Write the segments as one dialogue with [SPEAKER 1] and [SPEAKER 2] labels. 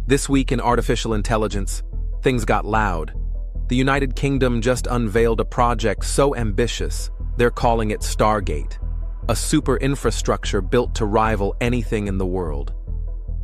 [SPEAKER 1] This week in artificial intelligence, things got loud. The United Kingdom just unveiled a project so ambitious, they're calling it Stargate, a super infrastructure built to rival anything in the world.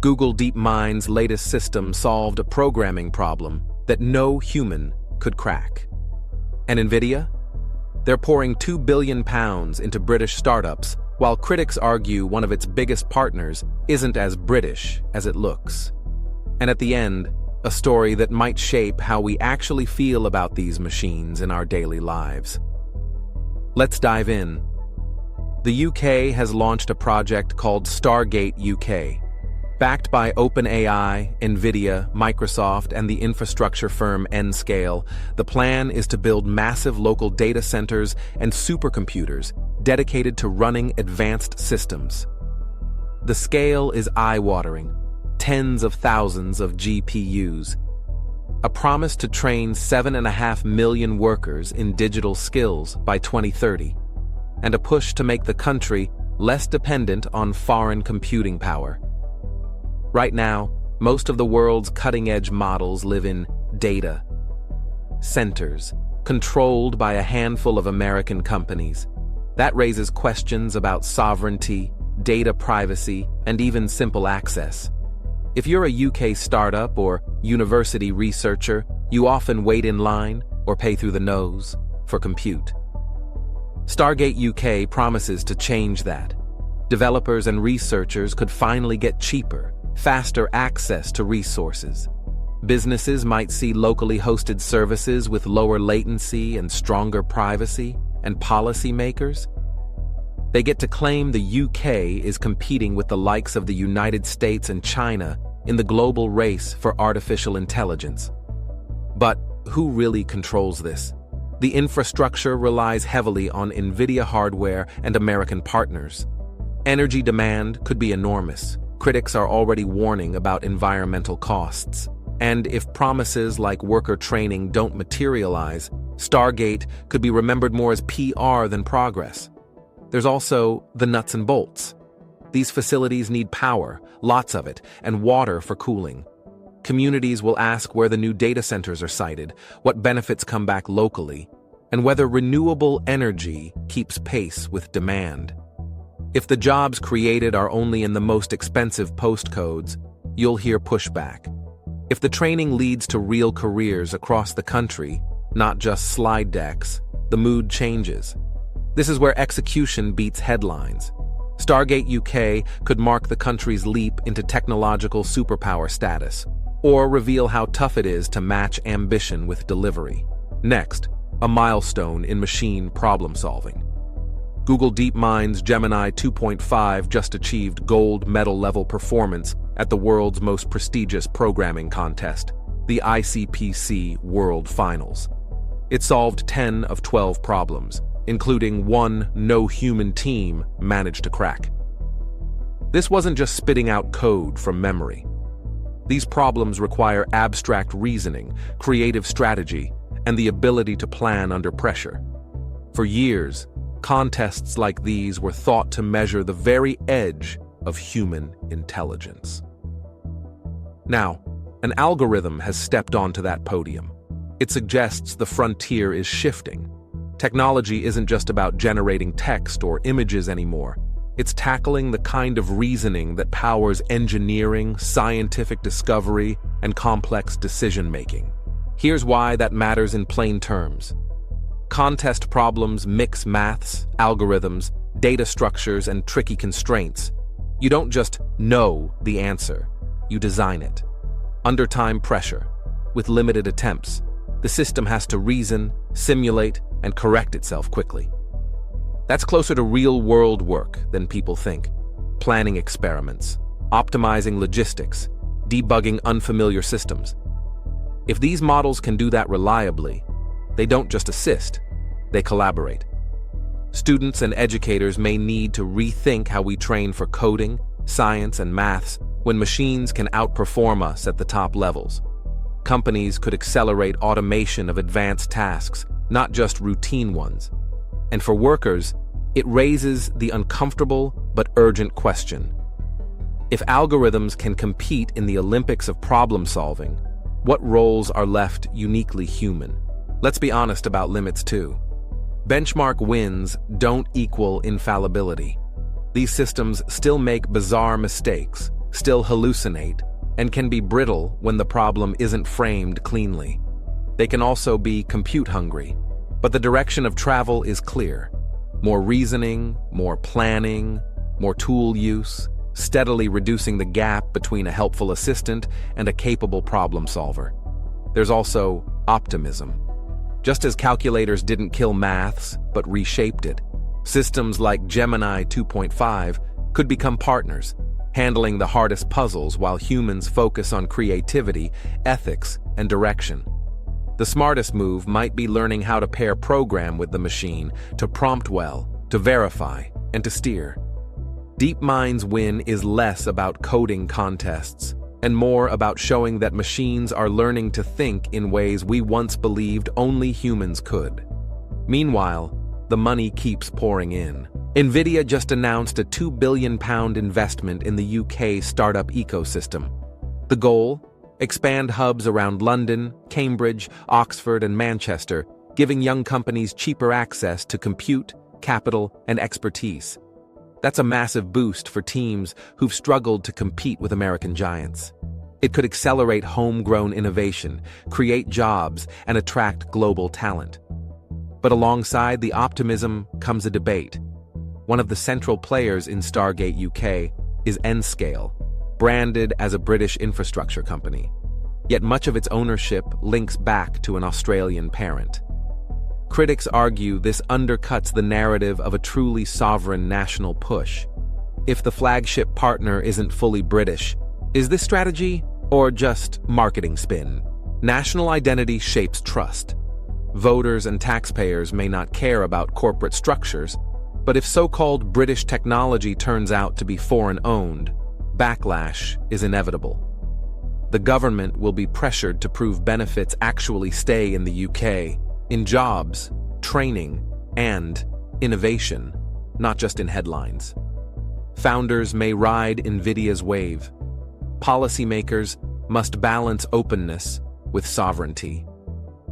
[SPEAKER 1] Google DeepMind's latest system solved a programming problem that no human could crack. And Nvidia? They're pouring £2 billion into British startups, while critics argue one of its biggest partners isn't as British as it looks. And at the end, a story that might shape how we actually feel about these machines in our daily lives. Let's dive in. The UK has launched a project called Stargate UK. Backed by OpenAI, Nvidia, Microsoft, and the infrastructure firm Nscale, the plan is to build massive local data centers and supercomputers dedicated to running advanced systems. The scale is eye-watering. Tens of thousands of GPUs. A promise to train 7.5 million workers in digital skills by 2030, and a push to make the country less dependent on foreign computing power. Right now, most of the world's cutting-edge models live in data centers, controlled by a handful of American companies. That raises questions about sovereignty, data privacy, and even simple access. If you're a UK startup or university researcher, you often wait in line or pay through the nose for compute. Stargate UK promises to change that. Developers and researchers could finally get cheaper, faster access to resources. Businesses might see locally hosted services with lower latency and stronger privacy, and policymakers, they get to claim the UK is competing with the likes of the United States and China in the global race for artificial intelligence. But who really controls this? The infrastructure relies heavily on Nvidia hardware and American partners. Energy demand could be enormous. Critics are already warning about environmental costs. And if promises like worker training don't materialize, Stargate could be remembered more as PR than progress. There's also the nuts and bolts. These facilities need power, lots of it, and water for cooling. Communities will ask where the new data centers are sited, what benefits come back locally, and whether renewable energy keeps pace with demand. If the jobs created are only in the most expensive postcodes, you'll hear pushback. If the training leads to real careers across the country, not just slide decks, the mood changes. This is where execution beats headlines. Stargate UK could mark the country's leap into technological superpower status, or reveal how tough it is to match ambition with delivery. Next, a milestone in machine problem-solving. Google DeepMind's Gemini 2.5 just achieved gold medal-level performance at the world's most prestigious programming contest, the ICPC World Finals. It solved 10 of 12 problems, including one no human team managed to crack. This wasn't just spitting out code from memory. These problems require abstract reasoning, creative strategy, and the ability to plan under pressure. For years, contests like these were thought to measure the very edge of human intelligence. Now, an algorithm has stepped onto that podium. It suggests the frontier is shifting. Technology isn't just about generating text or images anymore. It's tackling the kind of reasoning that powers engineering, scientific discovery, and complex decision-making. Here's why that matters in plain terms. Contest problems mix maths, algorithms, data structures, and tricky constraints. You don't just know the answer, you design it. Under time pressure, with limited attempts, the system has to reason, simulate, and correct itself quickly. That's closer to real-world work than people think. Planning experiments, optimizing logistics, debugging unfamiliar systems. If these models can do that reliably, they don't just assist, they collaborate. Students and educators may need to rethink how we train for coding, science, and maths when machines can outperform us at the top levels. Companies could accelerate automation of advanced tasks, not just routine ones. And for workers, it raises the uncomfortable but urgent question: If algorithms can compete in the Olympics of problem solving, what roles are left uniquely human? Let's be honest about limits too. Benchmark wins don't equal infallibility. These systems still make bizarre mistakes, still hallucinate, and can be brittle when the problem isn't framed cleanly. They can also be compute hungry, but the direction of travel is clear. More reasoning, more planning, more tool use, steadily reducing the gap between a helpful assistant and a capable problem solver. There's also optimism. Just as calculators didn't kill maths, but reshaped it, systems like Gemini 2.5 could become partners, handling the hardest puzzles while humans focus on creativity, ethics, and direction. The smartest move might be learning how to pair program with the machine, to prompt well, to verify, and to steer. DeepMind's win is less about coding contests and more about showing that machines are learning to think in ways we once believed only humans could. Meanwhile, the money keeps pouring in. Nvidia just announced a £2 billion investment in the UK startup ecosystem. The goal? Expand hubs around London, Cambridge, Oxford, and Manchester, giving young companies cheaper access to compute, capital, and expertise. That's a massive boost for teams who've struggled to compete with American giants. It could accelerate homegrown innovation, create jobs, and attract global talent. But alongside the optimism comes a debate. One of the central players in Stargate UK is Nscale, branded as a British infrastructure company. Yet much of its ownership links back to an Australian parent. Critics argue this undercuts the narrative of a truly sovereign national push. If the flagship partner isn't fully British, is this strategy or just marketing spin? National identity shapes trust. Voters and taxpayers may not care about corporate structures, but if so-called British technology turns out to be foreign-owned, backlash is inevitable. The government will be pressured to prove benefits actually stay in the UK, in jobs, training, and innovation, not just in headlines. Founders may ride Nvidia's wave. Policymakers must balance openness with sovereignty.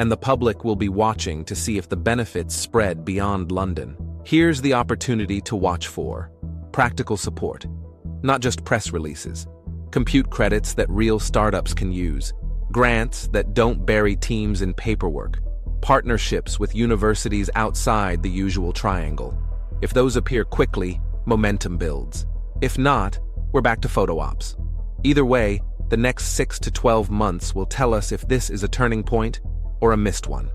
[SPEAKER 1] And the public will be watching to see if the benefits spread beyond London. Here's the opportunity to watch for: practical support, not just press releases, compute credits that real startups can use, grants that don't bury teams in paperwork, partnerships with universities outside the usual triangle. If those appear quickly, momentum builds. If not, we're back to photo ops. Either way, the next 6 to 12 months will tell us if this is a turning point or a missed one.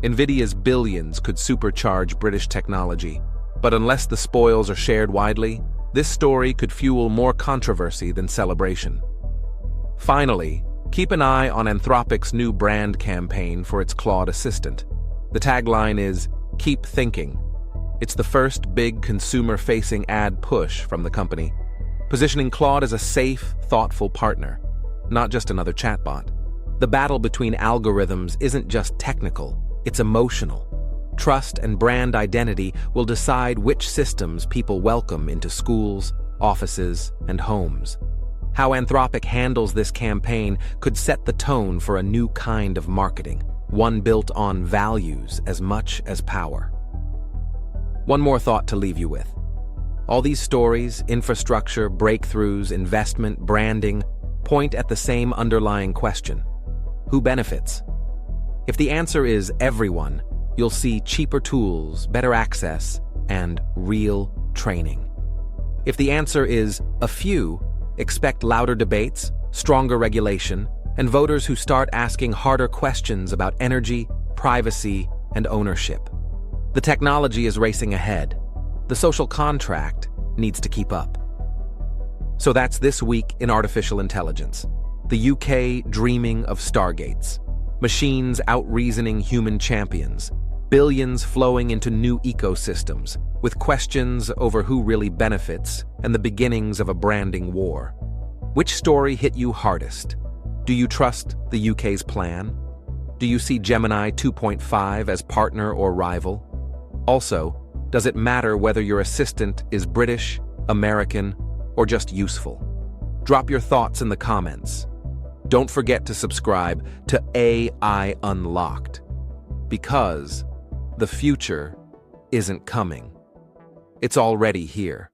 [SPEAKER 1] Nvidia's billions could supercharge British technology, but unless the spoils are shared widely, this story could fuel more controversy than celebration. Finally, keep an eye on Anthropic's new brand campaign for its Claude assistant. The tagline is, "Keep thinking." It's the first big consumer-facing ad push from the company, positioning Claude as a safe, thoughtful partner, not just another chatbot. The battle between algorithms isn't just technical, it's emotional. Trust and brand identity will decide which systems people welcome into schools, offices, and homes. How Anthropic handles this campaign could set the tone for a new kind of marketing, one built on values as much as power. One more thought to leave you with. All these stories, infrastructure, breakthroughs, investment, branding, point at the same underlying question: who benefits? If the answer is everyone, you'll see cheaper tools, better access, and real training. If the answer is a few, expect louder debates, stronger regulation, and voters who start asking harder questions about energy, privacy, and ownership. The technology is racing ahead. The social contract needs to keep up. So that's this week in artificial intelligence. The UK dreaming of stargates. Machines out-reasoning human champions. Billions flowing into new ecosystems, with questions over who really benefits and the beginnings of a branding war. Which story hit you hardest? Do you trust the UK's plan? Do you see Gemini 2.5 as partner or rival? Also, does it matter whether your assistant is British, American, or just useful? Drop your thoughts in the comments. Don't forget to subscribe to AI Unlocked, because the future isn't coming. It's already here.